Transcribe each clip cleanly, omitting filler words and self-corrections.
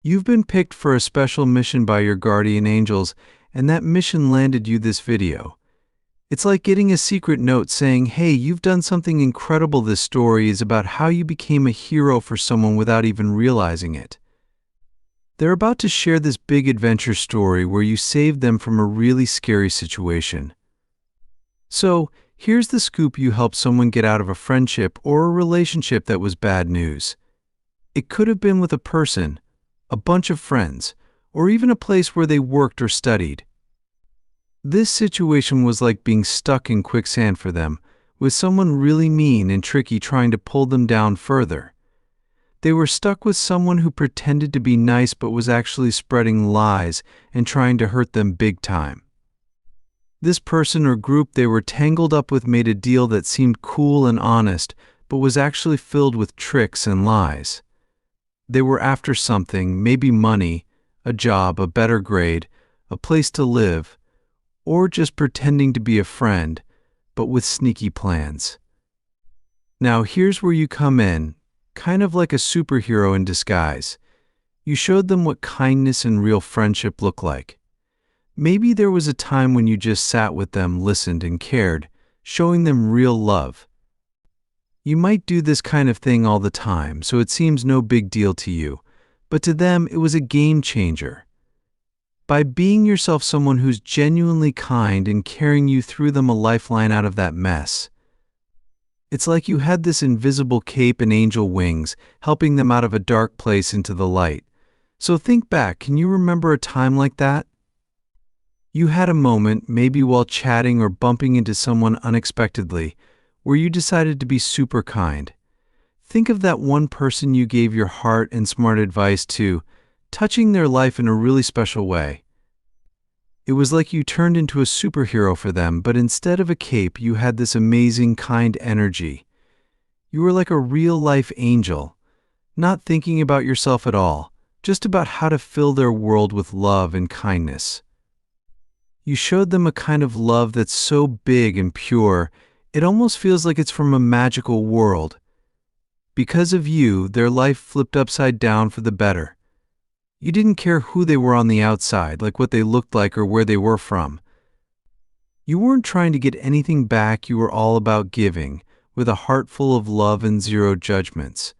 You've been picked for a special mission by your guardian angels, and that mission landed you this video. It's like getting a secret note saying, hey, you've done something incredible. This story is about how you became a hero for someone without even realizing it. They're about to share this big adventure story where you saved them from a really scary situation. So, here's the scoop: you helped someone get out of a friendship or a relationship that was bad news. It could have been with a person, a bunch of friends, or even a place where they worked or studied. This situation was like being stuck in quicksand for them, with someone really mean and tricky trying to pull them down further. They were stuck with someone who pretended to be nice but was actually spreading lies and trying to hurt them big time. This person or group they were tangled up with made a deal that seemed cool and honest, but was actually filled with tricks and lies. They were after something, maybe money, a job, a better grade, a place to live, or just pretending to be a friend, but with sneaky plans. Now here's where you come in, kind of like a superhero in disguise. You showed them what kindness and real friendship look like. Maybe there was a time when you just sat with them, listened, and cared, showing them real love. You might do this kind of thing all the time, so it seems no big deal to you, but to them it was a game changer. By being yourself someone who's genuinely kind and carrying you through them a lifeline out of that mess. It's like you had this invisible cape and angel wings, helping them out of a dark place into the light. So think back, can you remember a time like that? You had a moment, maybe while chatting or bumping into someone unexpectedly, where you decided to be super kind. Think of that one person you gave your heart and smart advice to, touching their life in a really special way. It was like you turned into a superhero for them, but instead of a cape, you had this amazing, kind energy. You were like a real-life angel, not thinking about yourself at all, just about how to fill their world with love and kindness. You showed them a kind of love that's so big and pure, it almost feels like it's from a magical world. Because of you, their life flipped upside down for the better. You didn't care who they were on the outside, like what they looked like or where they were from. You weren't trying to get anything back, you were all about giving, with a heart full of love and zero judgments.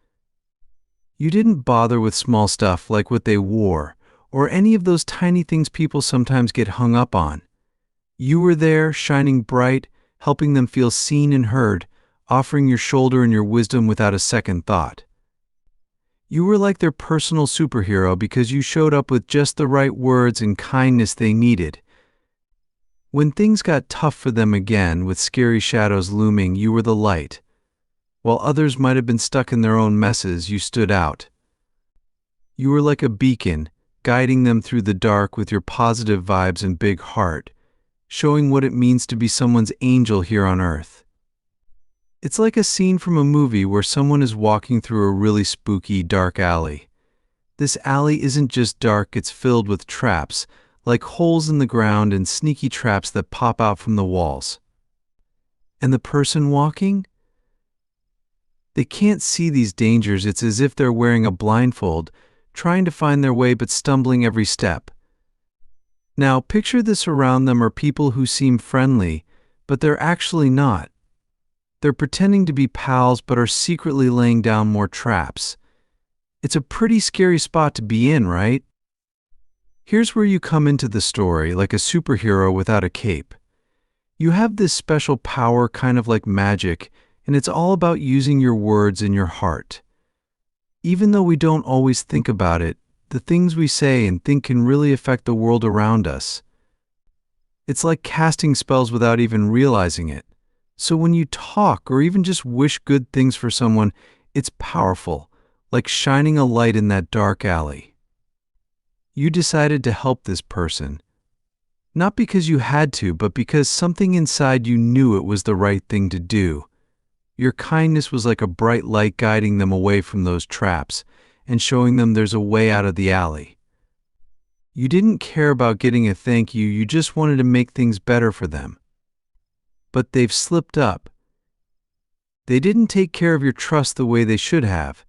You didn't bother with small stuff like what they wore, or any of those tiny things people sometimes get hung up on. You were there, shining bright, helping them feel seen and heard, offering your shoulder and your wisdom without a second thought. You were like their personal superhero because you showed up with just the right words and kindness they needed. When things got tough for them again, with scary shadows looming, you were the light. While others might have been stuck in their own messes, you stood out. You were like a beacon, guiding them through the dark with your positive vibes and big heart, showing what it means to be someone's angel here on earth. It's like a scene from a movie where someone is walking through a really spooky, dark alley. This alley isn't just dark, it's filled with traps, like holes in the ground and sneaky traps that pop out from the walls. And the person walking? They can't see these dangers. It's as if they're wearing a blindfold, trying to find their way but stumbling every step. Now, picture this: around them are people who seem friendly, but they're actually not. They're pretending to be pals but are secretly laying down more traps. It's a pretty scary spot to be in, right? Here's where you come into the story, like a superhero without a cape. You have this special power, kind of like magic, and it's all about using your words and your heart. Even though we don't always think about it, the things we say and think can really affect the world around us. It's like casting spells without even realizing it. So when you talk or even just wish good things for someone, it's powerful, like shining a light in that dark alley. You decided to help this person, not because you had to, but because something inside you knew it was the right thing to do. Your kindness was like a bright light guiding them away from those traps and showing them there's a way out of the alley. You didn't care about getting a thank you, you just wanted to make things better for them. But they've slipped up. They didn't take care of your trust the way they should have,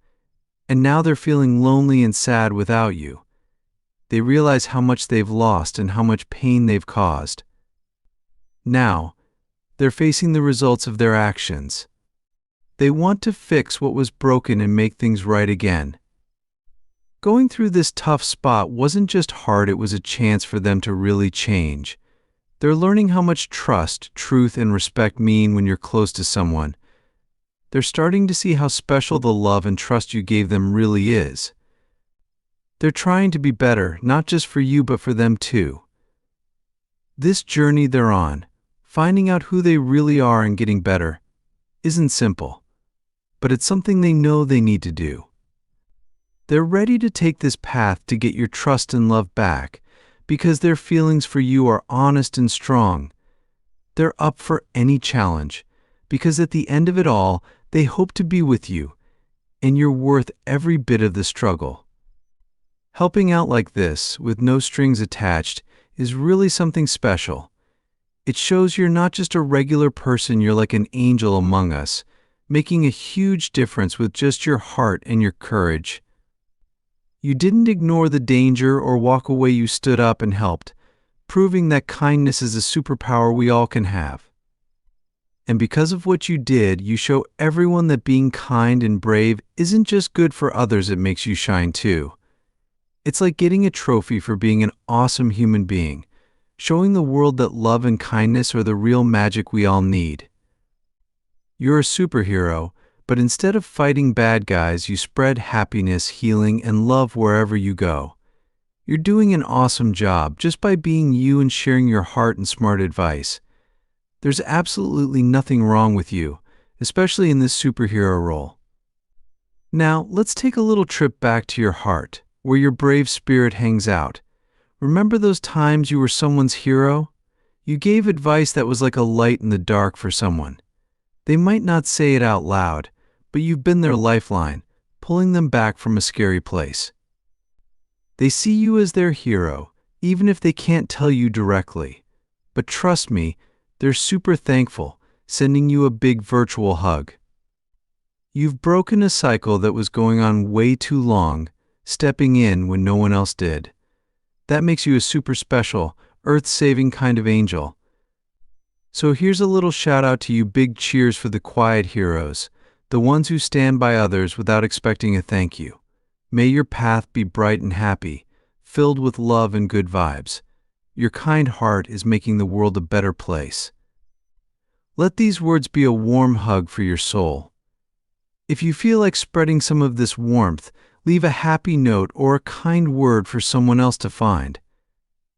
and now they're feeling lonely and sad without you. They realize how much they've lost and how much pain they've caused. Now, they're facing the results of their actions. They want to fix what was broken and make things right again. Going through this tough spot wasn't just hard, it was a chance for them to really change. They're learning how much trust, truth, and respect mean when you're close to someone. They're starting to see how special the love and trust you gave them really is. They're trying to be better, not just for you, but for them too. This journey they're on, finding out who they really are and getting better, isn't simple, but it's something they know they need to do. They're ready to take this path to get your trust and love back, because their feelings for you are honest and strong. They're up for any challenge, because at the end of it all, they hope to be with you, and you're worth every bit of the struggle. Helping out like this, with no strings attached, is really something special. It shows you're not just a regular person, you're like an angel among us, making a huge difference with just your heart and your courage. You didn't ignore the danger or walk away, you stood up and helped, proving that kindness is a superpower we all can have. And because of what you did, you show everyone that being kind and brave isn't just good for others, it makes you shine too. It's like getting a trophy for being an awesome human being, showing the world that love and kindness are the real magic we all need. You're a superhero, but instead of fighting bad guys, you spread happiness, healing, and love wherever you go. You're doing an awesome job just by being you and sharing your heart and smart advice. There's absolutely nothing wrong with you, especially in this superhero role. Now, let's take a little trip back to your heart, where your brave spirit hangs out. Remember those times you were someone's hero? You gave advice that was like a light in the dark for someone. They might not say it out loud, but you've been their lifeline, pulling them back from a scary place. They see you as their hero, even if they can't tell you directly. But trust me, they're super thankful, sending you a big virtual hug. You've broken a cycle that was going on way too long, stepping in when no one else did. That makes you a super special, earth-saving kind of angel. So here's a little shout out to you, big cheers for the quiet heroes, the ones who stand by others without expecting a thank you. May your path be bright and happy, filled with love and good vibes. Your kind heart is making the world a better place. Let these words be a warm hug for your soul. If you feel like spreading some of this warmth, leave a happy note or a kind word for someone else to find.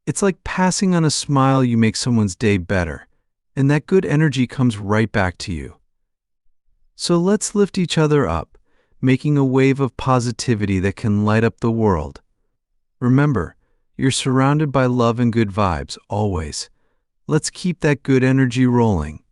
It's like passing on a smile, you make someone's day better, and that good energy comes right back to you. So let's lift each other up, making a wave of positivity that can light up the world. Remember, you're surrounded by love and good vibes, always. Let's keep that good energy rolling.